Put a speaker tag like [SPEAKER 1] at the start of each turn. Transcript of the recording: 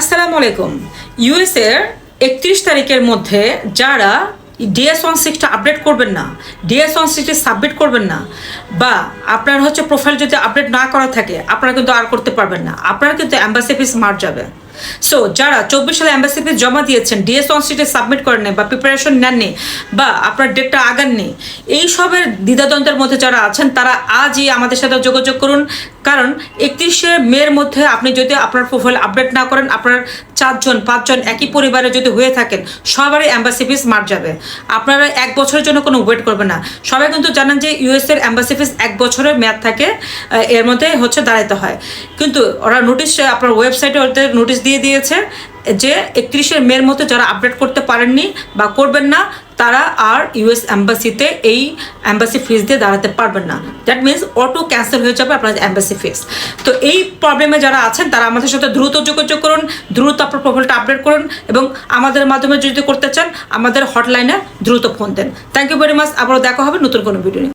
[SPEAKER 1] আসসালামু আলাইকুম। ইউএস এর 31 তারিখের মধ্যে যারা DS-160টা আপডেট করবেন না, DS-160 সাবমিট করবেন না, বা আপনার হচ্ছে প্রোফাইল যদি আপডেট না করা থাকে আপনারা কিন্তু আর করতে পারবেন না, আপনারা কিন্তু এম্বাসি ফিস মার যাবে। সো যারা 24 সালে এম্বাসি ফিস জমা দিয়েছেন, DS-160 সাবমিট করেননি বা প্রিপারেশন নেননি বা আপনার ডেটটা আগাননি, এইসবের দ্বিধাদ্বন্দ্বের মধ্যে যারা আছেন তারা আজই আমাদের সাথে যোগাযোগ করুন। কারণ 31শে মের মধ্যে আপনি যদি আপনার প্রোফাইল আপডেট না করেন, আপনার 4-5 জন একই পরিবারে যদি হয়ে থাকেন, সবারই এম্বাসি ফিস মার যাবে। আপনারা 1 বছরের জন্য কোনো ওয়েট করবেন না। সবাই কিন্তু জানেন যে ইউএস এর এম্বাসি ফিস 1 বছরের মেয়াদ থাকে, এর মধ্যে হচ্ছে দাঁড়াইতে হয়। কিন্তু ওরা নোটিশ, আপনার ওয়েবসাইটে ওদের নোটিশ দিয়ে দিয়েছে যে 31শে মের মধ্যে যারা আপডেট করতে পারেননি বা করবেন না তারা আর ইউএস এম্বাসিতে এই এম্বাসি ফিস দিয়ে দাঁড়াতে পারবেন না। দ্যাট মিনস অটো ক্যান্সেল হয়ে যাবে আপনার এম্বাসি ফিস। তো এই প্রবলেমে যারা আছেন তারা আমাদের সাথে দ্রুত যোগাযোগ করুন, দ্রুত আপনার প্রোফাইলটা আপডেট করুন এবং আমাদের মাধ্যমে যদি করতে চান আমাদের হটলাইনে দ্রুত ফোন দেন। Thank you very much. আবারও দেখা হবে নতুন কোনো ভিডিও নিয়ে।